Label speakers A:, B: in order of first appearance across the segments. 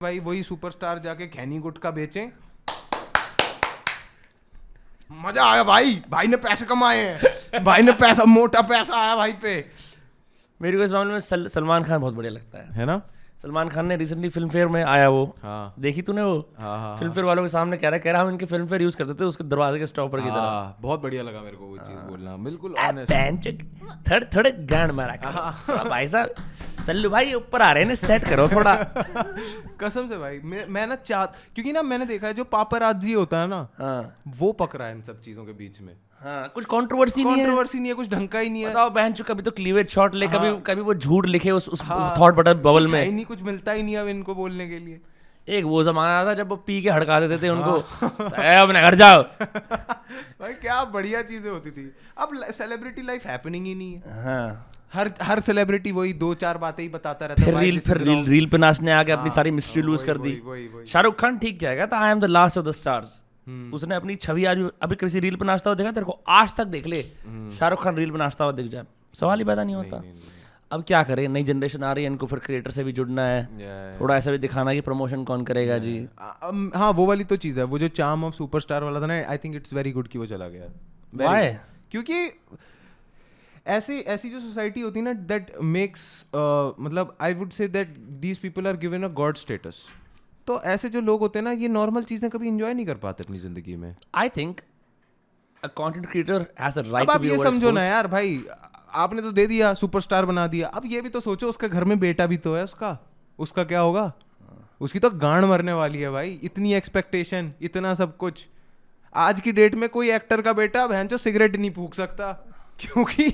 A: भाई वही सुपरस्टार जाके खैनी गुटखा बेचें, मजा आया भाई, भाई ने पैसे कमाए हैं, भाई ने पैसा, मोटा पैसा आया भाई पे,
B: मेरे को इस मामले में सलमान खान बहुत बढ़िया लगता
A: है ना।
B: सलमान खान ने रिसेंटली फिल्म फेयर में आया वो,
A: हाँ
B: देखी तूने वो?
A: हाँ
B: फिल्म फेयर वालों के सामने कह रहा हम इनके फिल्म फेयर यूज करते थे उसके दरवाजे के स्टॉपर की तरह।
A: हाँ, बहुत बढ़िया लगा मेरे को वो चीज बोलना, बिल्कुल
B: थोड़े गांड मारा करो भाई साहब, सल्लू भाई ऊपर आ रहे हैं, सेट करो थोड़ा।
A: कसम से भाई मैं ना क्योंकि ना मैंने देखा है जो पापराजी होता है ना,
B: हाँ
A: वो पकड़ा है इन सब चीजों के बीच में।
B: हाँ, कुछ कंट्रोवर्सी नहीं है,
A: कुछ ढंग का ही नहीं है।
B: बताओ बहन चो, कभी तो क्लीवेज शॉट ले, कभी वो झूठ लिखे उस थॉट बबल में,
A: नहीं कुछ मिलता ही नहीं अब इनको बोलने के लिए।
B: एक वो जमाना था जब वो पी के हड़का देते थे उनको, अपने घर जाओ।
A: भाई क्या बढ़िया चीजें होती थी। अब सेलिब्रिटी लाइफ हैपनिंग ही नहीं है।
B: हाँ,
A: हर सेलिब्रिटी वही 2-4 बातें ही बताता रहता है।
B: फिर रील पे नाचने आके अपनी सारी मिस्ट्री लूज कर दी। शाहरुख खान ठीक क्या है, I am the last of the stars. उसने अपनी छवि आज अभी किसी रील पे नाचता हुआ देखा तेरे को? आज तक देख ले, शाहरुख खान रील पे नाचता हुआ दिख जाए, सवाल ही पैदा नहीं होता। अब क्या करें, नई जनरेशन आ रही है, इनको फिर क्रिएटर से भी जुड़ना है, थोड़ा ऐसा भी दिखाना कि प्रमोशन कौन करेगा जी।
A: हाँ वो वाली तो चीज़ है, वो जो चार्म ऑफ सुपरस्टार वाला था ना, I think it's very good कि वो चला गया।
B: Why?
A: क्योंकि ऐसी जो सोसाइटी होती है ना, दैट मेक्स मतलब I would say that these people are given a god status. तो ऐसे जो लोग होते हैं ना, ये नॉर्मल चीज़ें कभी इंजॉय नहीं कर पाते अपनी जिंदगी में।
B: I think a content creator has a right
A: अब आप ये समझो ना यार, भाई आपने तो दे दिया, सुपरस्टार बना दिया, अब ये भी तो सोचो उसके घर में बेटा भी तो है उसका क्या होगा? उसकी तो गांड मरने वाली है भाई, इतनी एक्सपेक्टेशन, इतना सब कुछ। आज की डेट में कोई एक्टर का बेटा बहन जो सिगरेट नहीं फूंक सकता, क्योंकि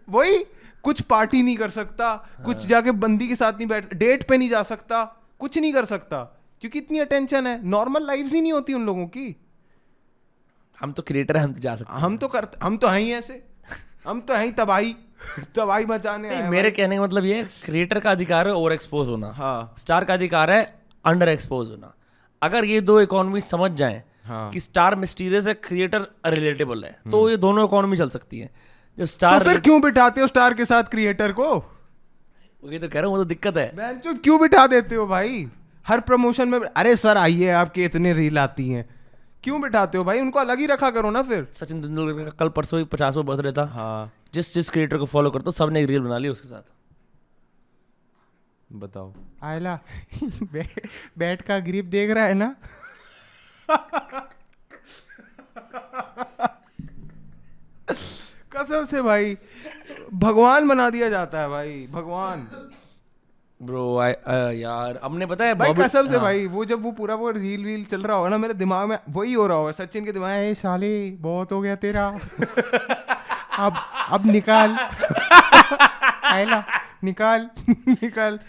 A: वही कुछ पार्टी नहीं कर सकता, कुछ जाके बंदी के साथ नहीं बैठ, डेट पे नहीं जा सकता, कुछ नहीं कर सकता, क्योंकि इतनी अटेंशन है। नॉर्मल लाइफ ही नहीं होती उन लोगों की।
B: हम तो क्रिएटर है, हम तो जा सकते हैं,
A: हम तो हैं ही ऐसे, हम तो हैं ही तबाही मचाने आए।
B: मेरे कहने का मतलब ये है, क्रिएटर का अधिकार है ओवर एक्सपोज होना,
A: हाँ।
B: स्टार का अधिकार है अंडर एक्सपोज होना। अगर ये दो इकोनॉमी समझ जाएं कि स्टार मिस्टीरियस है, क्रिएटर रिलेटेबल है, तो ये दोनों इकोनॉमी चल सकती है। जब स्टार,
A: तो फिर क्यों बिठाते हो स्टार के साथ क्रिएटर को?
B: ये तो कह रहा हूँ, वो तो दिक्कत है।
A: बहनचोद क्यों बिठा देते हो भाई हर प्रमोशन में? अरे सर आइए, आपके इतने रील आती हैं, क्यों बिठाते हो भाई? उनको अलग ही रखा करो ना फिर।
B: सचिन तेंदुलकर का कल परसों 50वां बर्थडे था।
A: हाँ,
B: जिस क्रिएटर को फॉलो करता हूँ सब ने एक रील बना ली उसके साथ।
A: बताओ आयला बैट का ग्रिप देख रहा है ना। कसम से भाई, भगवान बना दिया जाता है भाई, भगवान।
B: ब्रो यार हमने पता है
A: भाई कसम से भाई, वो जब वो पूरा वो रील चल रहा होगा ना, मेरे दिमाग में वही हो रहा होगा, सचिन के दिमाग में, साले बहुत हो गया तेरा, अब निकाल आयला, निकाल निकाल,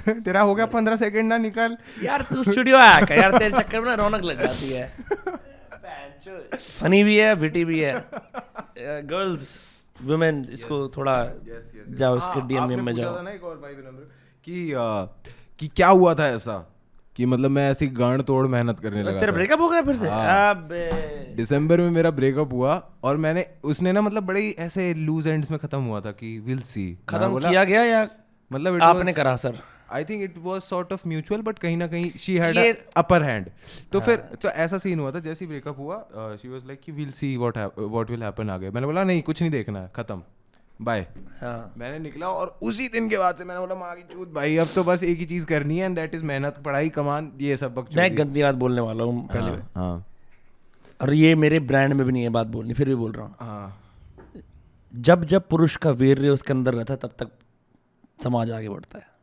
A: तेरा हो गया 15 सेकंड ना, निकाल
B: यार। तू स्टूडियो आया कर यार, तेरे चक्कर में ना रौनक लग जाती है। फनी भी है, विटी भी है। गर्ल्स वुमेन, इसको थोड़ा जाओ इसके डीएम में जाओ
A: ना। एक और भाई विनम्र कि क्या हुआ था ऐसा कि मतलब मैं ऐसी गांड तोड़ मेहनत करने लगा।
B: तेरा ब्रेकअप हो गया फिर से? अबे
A: दिसंबर में मेरा ब्रेकअप हुआ, और उसने ना मतलब बड़े ऐसे लूज एंड्स में खत्म हुआ था कि विल सी।
B: खत्म किया गया या
A: मतलब
B: आपने करा? Sir
A: I think it was sort of mutual, but कहीं ना कहीं शी हैड अपर हैंड। तो फिर तो ऐसा सीन हुआ था, जैसे ही ब्रेकअप हुआ शी वाज लाइक कि will see what will happen आगे। मैंने बोला नहीं, कुछ नहीं देखना है, खत्म, बाय।
B: हाँ।
A: मैंने निकला, और उसी दिन के बाद से मैंने बोला माँ की चूत भाई, अब तो बस एक ही चीज करनी है, एंड दैट इज मेहनत, पढ़ाई, कमान, ये सब बकचोदी।
B: मैं गंदी बात बोलने वाला हूँ पहले।
A: हाँ,
B: और ये मेरे ब्रांड में भी नहीं है बात बोलनी, फिर भी बोल रहा हूँ।
A: हाँ,
B: जब पुरुष का वीर्य उसके अंदर रहता है, तब तक समाज आगे बढ़ता है।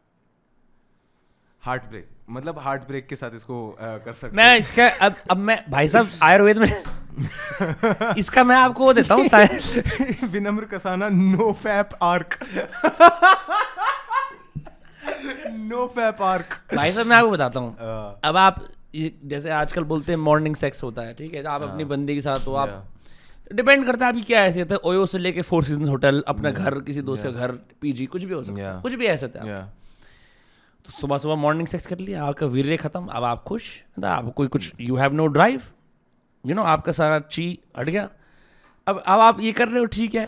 A: हार्ट ब्रेक, मतलब हार्ट ब्रेक के साथ इसको कर सकते
B: मैं इसका अब मैं भाई साहब आयुर्वेद में इसका मैं आपको वो देता हूँ
A: Vinamra Kasana, no fap arc. No fap arc.
B: भाई साहब मैं आपको बताता हूँ। अब आप जैसे आजकल बोलते हैं मॉर्निंग सेक्स होता है, ठीक है, आप अपनी बंदी के साथ हो, आप डिपेंड करता है अभी क्या हैसियत है, ओयो से लेके 4 सीजन होटल, अपना घर, किसी दोस्त का घर, पीजी, कुछ भी हो सकता है, कुछ भी हैसियत है। तो सुबह मॉर्निंग सेक्स कर लिया, आपका वीर्य खत्म, अब आप खुश, आप कोई कुछ, you have no drive, you know, आपका सारा ची हट गया। अब आप ये कर रहे हो, ठीक है,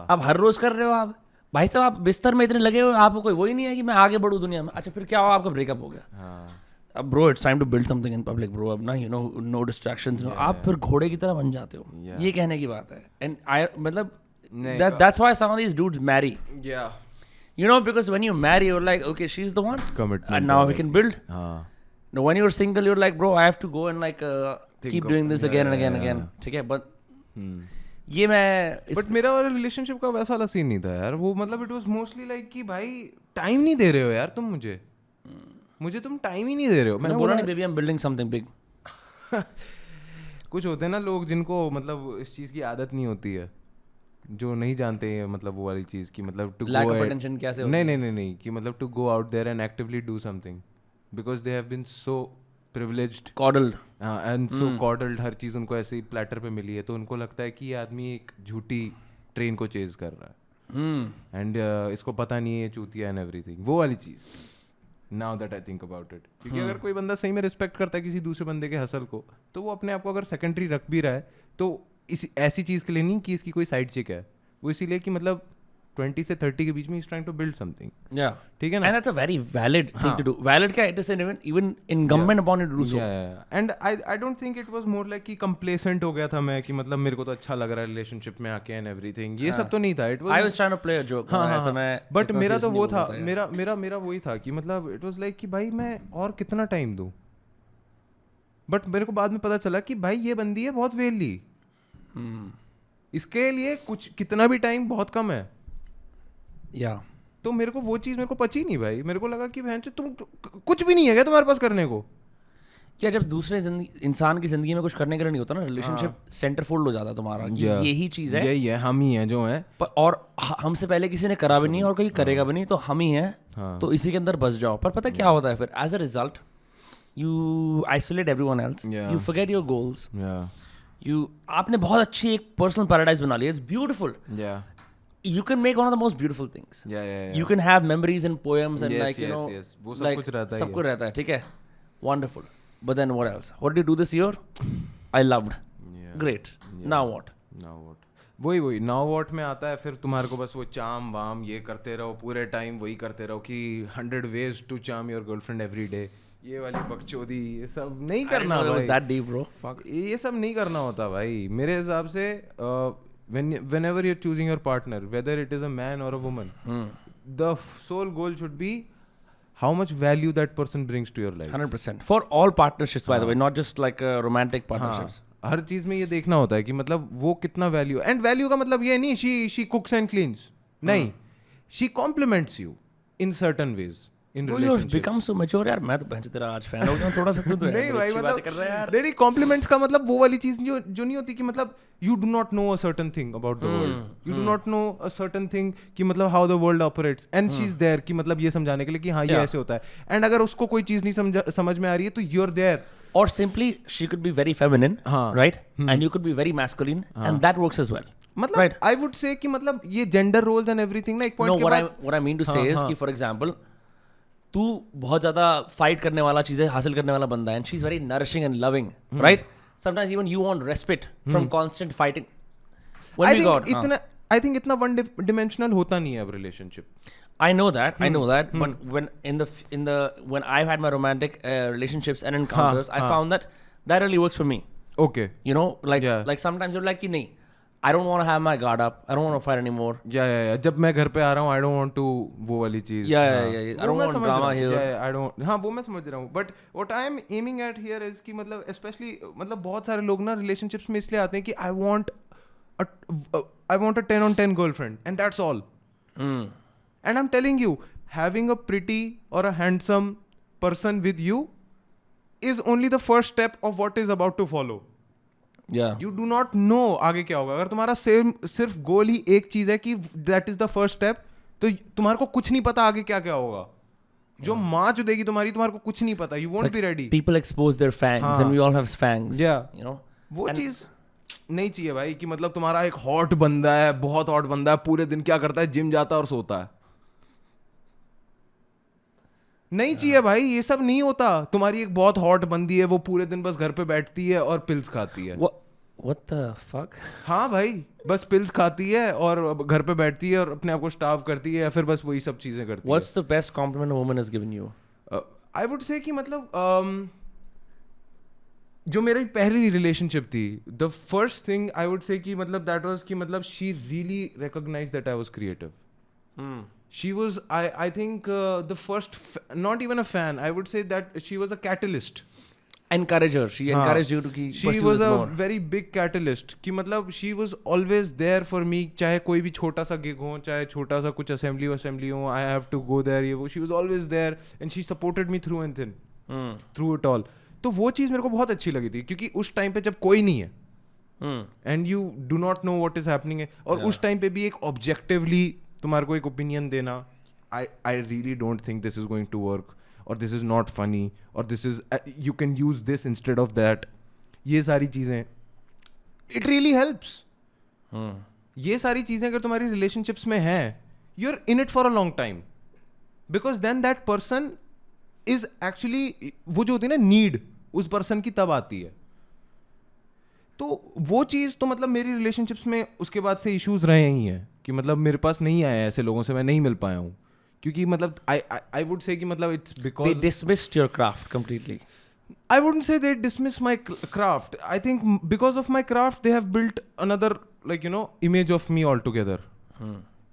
B: अब हर रोज कर रहे हो आप, भाई साहब आप बिस्तर में इतने लगे हो, आपको कोई वही नहीं है कि मैं आगे बढ़ूँ दुनिया में। अच्छा फिर क्या हुआ, आपका ब्रेकअप हो गया। अब bro it's time to build something in public bro, अब ना यू नो नो डिस्ट्रैक्शंस, आप फिर घोड़े की तरह बन जाते हो, ये कहने की बात है. एंड आई मतलब that's why some of these dudes marry. You know, because when you marry, you're like, okay, she's the one.
A: Commitment.
B: And now we can build. Now, when you're single, you're like, bro, I have to go and like keep doing this again and again and again. ठीक है, but ये मैं.
A: But मेरा वाला relationship का वैसा वाला scene नहीं था यार. वो मतलब it was mostly like कि भाई time नहीं दे रहे हो यार तुम मुझे तुम time ही नहीं दे रहे हो.
B: मैंने बोला नहीं, baby, I'm building something big.
A: कुछ होते हैं ना लोग जिनको मतलब इस चीज़ की आदत नहीं होती है, जो नहीं जानते हैं मतलब वो वाली चीज़ की मतलब टू
B: lack of attention कैसे होती है.
A: नहीं कि मतलब to go out there and actively do something because they have been so privileged,
B: coddled,
A: and so coddled. हर चीज़ उनको ऐसे ही प्लेटर पे मिली है, तो उनको लगता है कि ये आदमी एक झूठी ट्रेन को चेज कर रहा है एंड इसको पता नहीं है ये चूतिया एंड एवरीथिंग. वो वाली चीज़ now that I think about it, क्योंकि अगर कोई बंदा सही में रिस्पेक्ट करता है किसी दूसरे बंदे के हसल को, तो वो अपने आप को अगर सेकेंडरी रख भी रहा है तो इस ऐसी चीज़ के लिए नहीं कि इसकी कोई साइड चिक है, वो इसीलिए कि मतलब 20 से 30 के बीच में is trying to build something. ठीक है ना.
B: And that's a very valid thing to do. Valid क्या, it is even incumbent upon you to do so.
A: And I don't think it was more like कि complacent हो गया था मैं कि मतलब मेरे को तो अच्छा लग रहा है रिलेशनशिप में आके एंड एवरीथिंग. ये सब तो नहीं था. It was
B: I was trying to play a joke.
A: But मेरा तो वो था, मेरा वही था कि मतलब इट वाज लाइक कि भाई मैं और कितना टाइम दूं. बट मेरे को बाद में पता चला कि भाई ये बंदी है बहुत वेली, इसके लिए कुछ कितना भी टाइम बहुत कम है. तो मेरे को वो चीज़ मेरे को पची नहीं भाई. मेरे को लगा कि बहन तुम कुछ भी नहीं है क्या तुम्हारे पास करने को.
B: क्या जब दूसरे इंसान की जिंदगी में कुछ करने के लिए नहीं होता ना, रिलेशनशिप सेंटरफोल्ड हो जाता है तुम्हारा. यही चीज़ है,
A: यही है, हम ही हैं जो हैं.
B: और हमसे पहले किसी ने करा भी नहीं और कहीं करेगा भी नहीं, तो हम ही हैं. तो इसी के अंदर बस जाओ. पर पता क्या होता है फिर, as a result you isolate everyone else, you forget your goals. आपने बहुत अच्छी एक पर्सनल पैराडाइज बना लिया. It's beautiful. You can make one of the most beautiful things. You can have memories and poems and like you know,
A: वो सब कुछ रहता है.
B: सब कुछ रहता है, ठीक है. Wonderful. But then what else? What did you do this year? I loved. Great. Now what?
A: वही now what में आता है फिर तुम्हारे को बस वो चाम वाम ये करते रहो पूरे टाइम, वही करते रहो कि 100 ways to charm your girlfriend every day. ये वाली बकचोदी ये सब नहीं करना भाई.
B: Was that deep, bro? Fuck.
A: ये सब नहीं करना होता भाई मेरे हिसाब से. Whenever you're choosing your partner, whether it is a man or a woman, the sole goal should be how much value that person brings to your life.
B: 100%. For all partnerships, by the way, not just like romantic partnerships.
A: हर चीज में ये देखना होता है कि मतलब वो कितना वैल्यू. एंड वैल्यू का मतलब ये नहीं she cooks and cleans. नहीं, she compliments you in certain ways.
B: become so mature यार. मैं तो बहन तेरा आज फैन हो गया थोड़ा सा. तू तो
A: नहीं भाई मतलब कर रहा है यार. नहीं कॉम्प्लीमेंट्स का मतलब वो वाली चीज जो नहीं होती कि मतलब you do not know a certain thing about the world. You do not know a certain thing कि मतलब how the world operates. And she's there कि मतलब ये समझाने के लिए कि हाँ ये ऐसे होता है. And अगर उसको कोई चीज नहीं समझ में आ रही है तो you're there.
B: Or simply she could be very feminine, right? And you could be very masculine, and that works as well.
A: मतलब I would say कि मतलब ये gender roles and everything ना एक point के बाद.
B: What I mean to say is कि for example तू बहुत ज़्यादा फाइट करने वाला चीज़ें हासिल करने वाला बंदा है, and she's very nourishing and loving, right? Sometimes even you want respite from constant fighting.
A: I think इतना one dimensional होता नहीं है अब relationship.
B: I know that, but when I've had my romantic relationships and encounters, I found that really works for me.
A: Okay.
B: You know, like sometimes you're like कि नहीं, I don't want to have my guard up. I don't want to fight anymore.
A: Yeah. जब मैं घर पे आ रहा हूँ, I don't want to वो वाली चीज़.
B: Yeah. I don't want drama here.
A: Yeah, I don't. हाँ, वो मैं समझ रहा हूँ. But what I am aiming at here is कि मतलब especially मतलब बहुत सारे लोग ना relationships में इसलिए आते हैं कि I want a 10-on-10 girlfriend and that's all. And I'm telling you, having a pretty or a handsome person with you is only the first step of what is about to follow. You do not know आगे क्या होगा. अगर तुम्हारा सिर्फ गोल ही एक चीज है कि that is the first step, तो तुम्हारे को कुछ नहीं पता आगे क्या क्या होगा. जो माँ जो देगी तुम्हारे को कुछ नहीं पता. You won't be ready.
B: People expose their fangs and we all have fangs. You know.
A: वो चीज नहीं चाहिए भाई कि मतलब तुम्हारा एक हॉट बंदा है, बहुत हॉट बंदा है, पूरे दिन क्या करता है, जिम जाता है और सोता है. नहीं चाहिए भाई, ये सब नहीं होता. तुम्हारी एक बहुत हॉट बंदी है, वो पूरे दिन बस घर पे बैठती है और पिल्स खाती है.
B: What the fuck?
A: हाँ भाई, बस पिल्स खाती है और घर पे बैठती है और अपने आप को स्टार्व करती है या फिर बस वही सब चीजें करती है.
B: What's the best compliment a woman has given you?
A: I would say कि मतलब जो मेरी पहली रिलेशनशिप थी, the first thing I would say कि मतलब दैट वाज कि मतलब she really recognize that I was creative. She was, I think, the first, not even a fan. I would say that she was a catalyst.
B: Encourager. She encouraged you to keep
A: She was a very big catalyst. कि मतलब she was always there for me. चाहे कोई भी छोटा सा gig हो, चाहे छोटा सा कुछ assembly हो, I have to go there. ये वो, she was always there and she supported me through and thin, through it all. तो वो चीज़ मेरे को बहुत अच्छी लगी थी क्योंकि उस टाइम पे जब कोई नहीं है and you do not know what is happening है, और उस टाइम पे भी एक objectively तुम्हारे को एक ओपिनियन देना, I really don't think this is going to work, और दिस इज नॉट फनी, और this is you can use this instead of that. ये सारी चीज़ें इट रियली हेल्प्स. ये सारी चीज़ें अगर तुम्हारी रिलेशनशिप्स में हैं, you are in it for a long time, because then that person is actually, वो जो होती है ना नीड, उस पर्सन की तब आती है. तो वो चीज़ तो मतलब मेरी रिलेशनशिप्स में उसके बाद से इश्यूज रहे ही हैं कि मतलब मेरे पास नहीं आए ऐसे लोगों से, मैं नहीं मिल पाया हूँ क्योंकि मतलब आई वुड से कि मतलब it's because
B: they dismissed your craft completely.
A: I wouldn't say they dismiss my craft. I think because of my craft they have built another, like, you know, image of me altogether.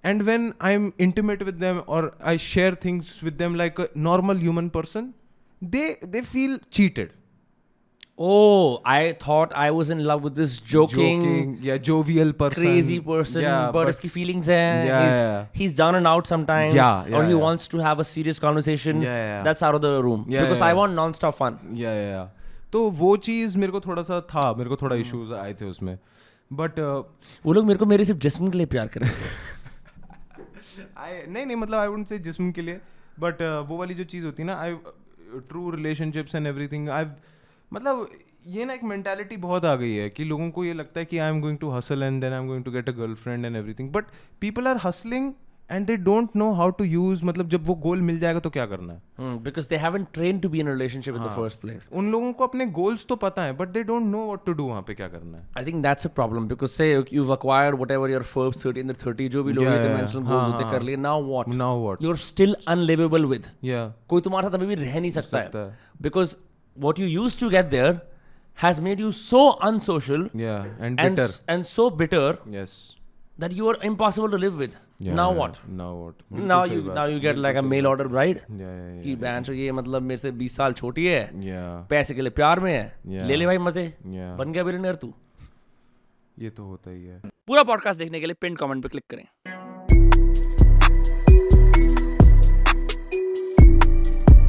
A: And when I'm intimate with them or I share things with them like a normal human person, they feel cheated.
B: Oh, I thought I was in love with this joking
A: yeah, jovial person,
B: crazy person, but his feelings hai, he's down and out sometimes, or he wants to have a serious conversation. That's out of the room because I want non-stop fun.
A: तो वो चीज़ मेरे को थोड़ा सा था, मेरे को थोड़ा इश्यूज आए थे उसमें, बट
B: वो लोग मेरे को मेरे सिर्फ जिस्म के लिए प्यार कर रहे
A: हैं. नहीं मतलब आई वुडंट से जिस्म के लिए, बट वो वाली जो चीज़ होती है ना, I true relationships and everything, I मतलब ये ना एक मेंटालिटी बहुत आ गई है कि लोगों को ये लगता है कि I am going to hustle and then I am going to get a girlfriend and everything, but people are hustling and they don't know how to use, मतलब जब वो गोल मिल जाएगा तो क्या करना है,
B: because they haven't trained to be in a relationship in the first place.
A: उन लोगों को अपने गोल्स तो पता है but they don't know what to do, वहाँ पे क्या करना है.
B: I think that's a problem because say you've acquired whatever your first 30 and 30 जो भी लोग ये कन्वेंशनल गोल्स होते कर लिए, now what you're still unlivable with. कोई तुम्हारे साथ अभी भी रह नहीं सकता है because what you used to get there has made you so unsocial
A: and bitter
B: and so bitter that you are impossible to live with. Now what? Now you get like a mail order bride कि बहन से ये मतलब मेरे से 20 साल छोटी है, पैसे के लिए प्यार में है, ले ले भाई मजे, बन गया बिलियनर तू.
A: ये तो होता ही है.
B: पूरा पॉडकास्ट देखने के लिए पिन कमेंट पे क्लिक करें.